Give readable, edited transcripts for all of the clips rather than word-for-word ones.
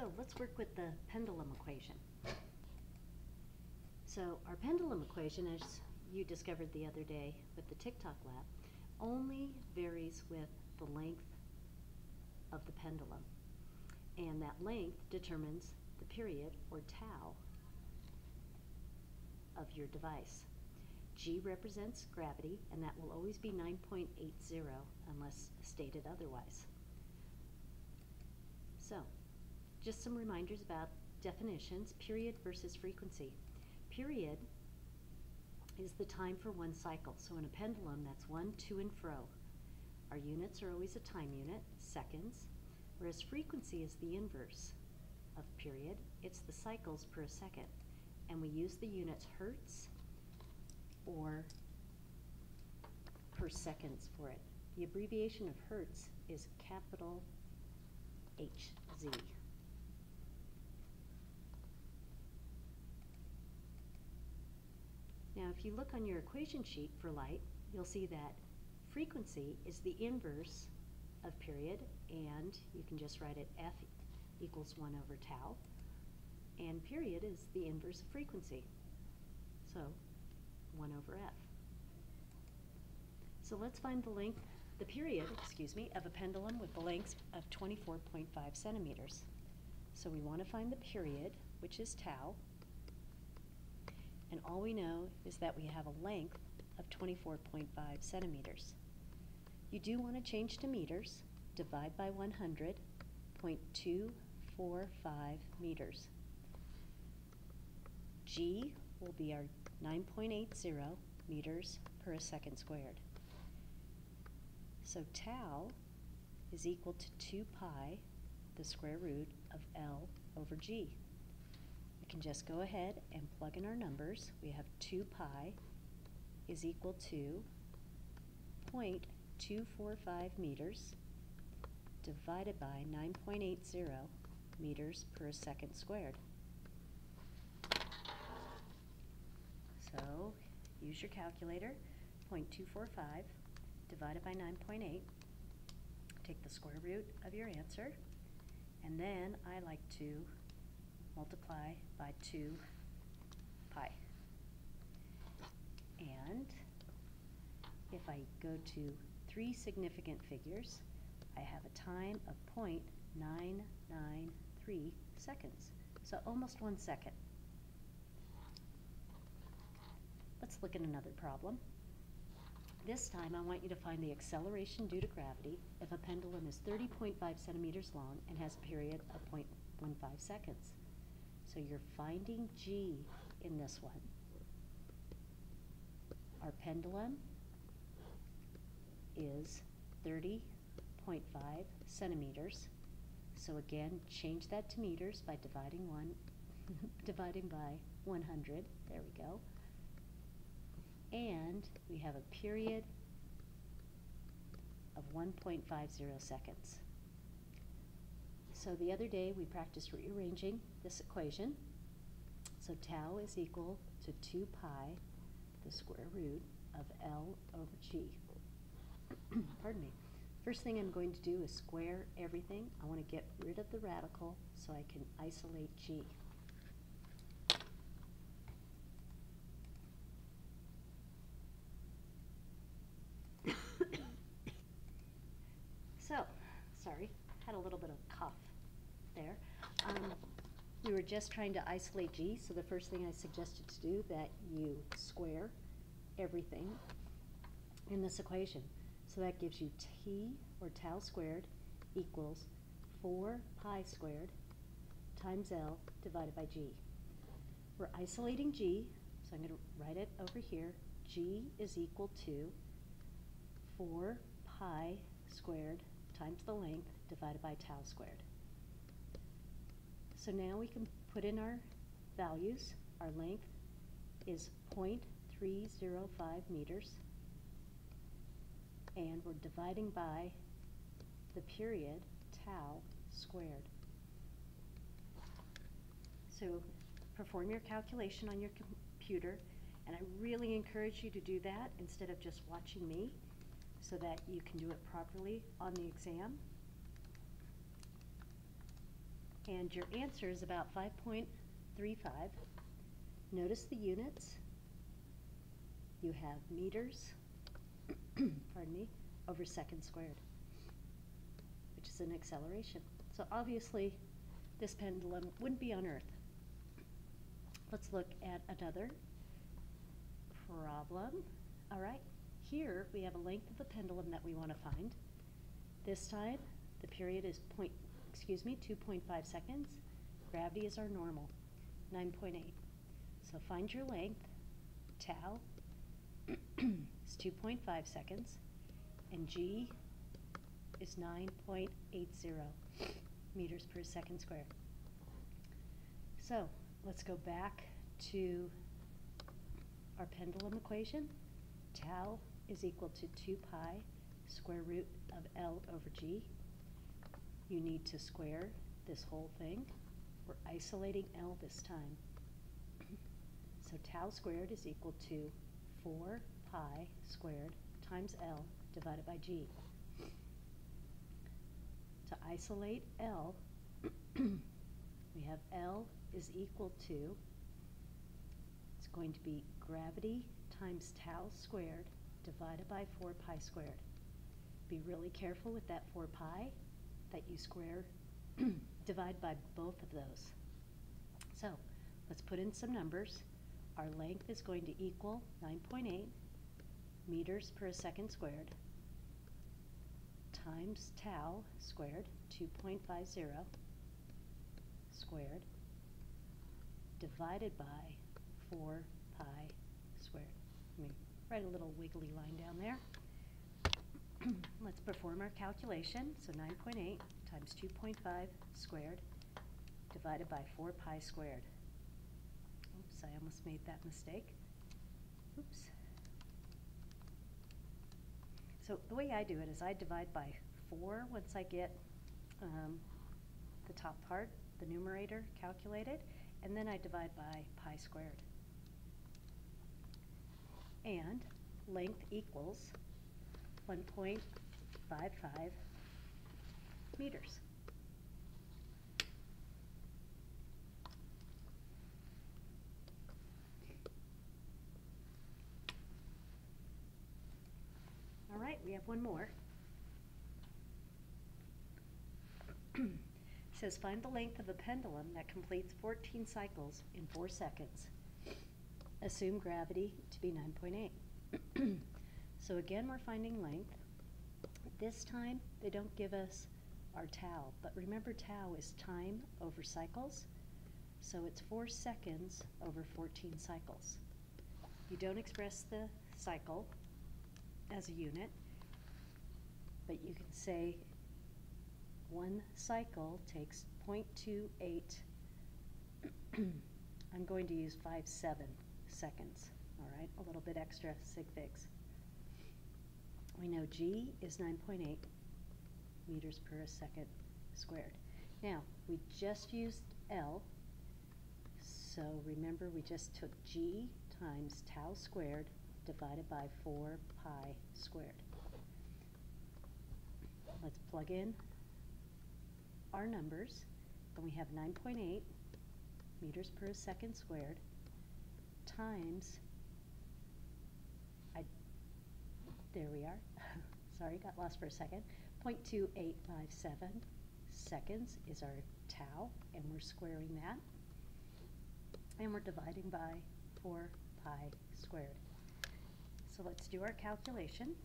So let's work with the pendulum equation. So our pendulum equation, as you discovered the other day with the TikTok lab, only varies with the length of the pendulum. And that length determines the period, or tau, of your device. G represents gravity, and that will always be 9.80 unless stated otherwise. So, just some reminders about definitions. Period versus frequency. Period is the time for one cycle. So in a pendulum, that's one to and fro. Our units are always a time unit, seconds, whereas frequency is the inverse of period. It's the cycles per second. And we use the units hertz or per seconds for it. The abbreviation of hertz is capital HZ. Now, if you look on your equation sheet for light, you'll see that frequency is the inverse of period, and you can just write it F equals 1 over tau, and period is the inverse of frequency, so 1 over F. So let's find the period of a pendulum with the length of 24.5 centimeters. So we want to find the period, which is tau, and all we know is that we have a length of 24.5 centimeters. You do want to change to meters. Divide by 100, 0.245 meters. G will be our 9.80 meters per second squared. So tau is equal to 2 pi, the square root of L over G. We can just go ahead and plug in our numbers. We have 2 pi is equal to 0.245 meters divided by 9.80 meters per second squared. So use your calculator. 0.245 divided by 9.8. Take the square root of your answer, and then I like to multiply by 2 pi. And if I go to 3 significant figures, I have a time of 0.993 seconds, so almost 1 second. Let's look at another problem. This time I want you to find the acceleration due to gravity if a pendulum is 30.5 centimeters long and has a period of 0.15 seconds. So you're finding G in this one. Our pendulum is 30.5 centimeters. So again, change that to meters by dividing by 100. There we go. And we have a period of 1.50 seconds. So the other day we practiced rearranging this equation. So tau is equal to 2 pi, the square root of L over G. Pardon me. First thing I'm going to do is square everything. I want to get rid of the radical so I can isolate G. So, sorry, had a little bit of cough there. We were just trying to isolate G, so the first thing I suggested to do that you square everything in this equation. So that gives you T, or tau squared, equals 4 pi squared times L divided by G. We're isolating G, so I'm going to write it over here. G is equal to 4 pi squared times the length divided by tau squared. So now we can put in our values. Our length is 0.305 meters, and we're dividing by the period, tau squared. So perform your calculation on your computer, and I really encourage you to do that instead of just watching me, so that you can do it properly on the exam. And your answer is about 5.35. Notice the units. You have meters, pardon me, over seconds squared, which is an acceleration. So obviously, this pendulum wouldn't be on Earth. Let's look at another problem. All right, here we have a length of the pendulum that we want to find. This time, the period is 2.5 seconds. Gravity is our normal, 9.8. So find your length. Tau is 2.5 seconds, and G is 9.80 meters per second squared. So let's go back to our pendulum equation. Tau is equal to 2 pi square root of L over G. You need to square this whole thing. We're isolating L this time. So tau squared is equal to 4 pi squared times L divided by G. To isolate L, we have L is equal to, it's going to be gravity times tau squared divided by 4 pi squared. Be really careful with that 4 pi that you square, divide by both of those. So let's put in some numbers. Our length is going to equal 9.8 meters per second squared times tau squared, 2.50 squared, divided by 4 pi squared. Let me write a little wiggly line down there. Let's perform our calculation. So 9.8 times 2.5 squared divided by 4 pi squared. Oops, I almost made that mistake. Oops. So the way I do it is I divide by 4 once I get the top part, the numerator, calculated, and then I divide by pi squared. And length equals 1.55 meters. All right, we have one more. It says find the length of a pendulum that completes 14 cycles in 4 seconds. Assume gravity to be 9.8. So again, we're finding length. This time, they don't give us our tau, but remember tau is time over cycles, so it's 4 seconds over 14 cycles. You don't express the cycle as a unit, but you can say 1 cycle takes 0.28, I'm going to use 5.7 seconds, all right, a little bit extra sig figs. We know G is 9.8 meters per second squared. Now, we just used L, so remember we just took G times tau squared divided by 4 pi squared. Let's plug in our numbers, and we have 9.8 meters per second squared times, there we are, sorry, got lost for a second, 0.2857 seconds is our tau, and we're squaring that, and we're dividing by 4 pi squared. So let's do our calculation.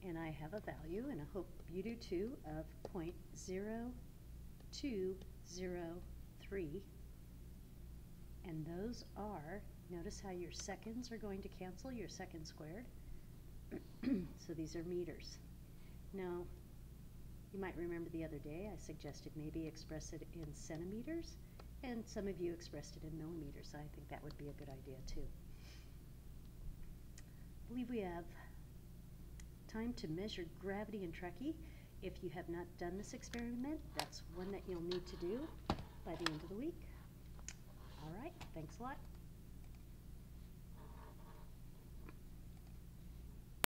And I have a value, and I hope you do too, of 0.0203. And those are, notice how your seconds are going to cancel, your seconds squared. So these are meters. Now, you might remember the other day I suggested maybe express it in centimeters, and some of you expressed it in millimeters, so I think that would be a good idea too. I believe we have time to measure gravity in Trekkie. If you have not done this experiment, that's one that you'll need to do by the end of the week. All right, thanks a lot.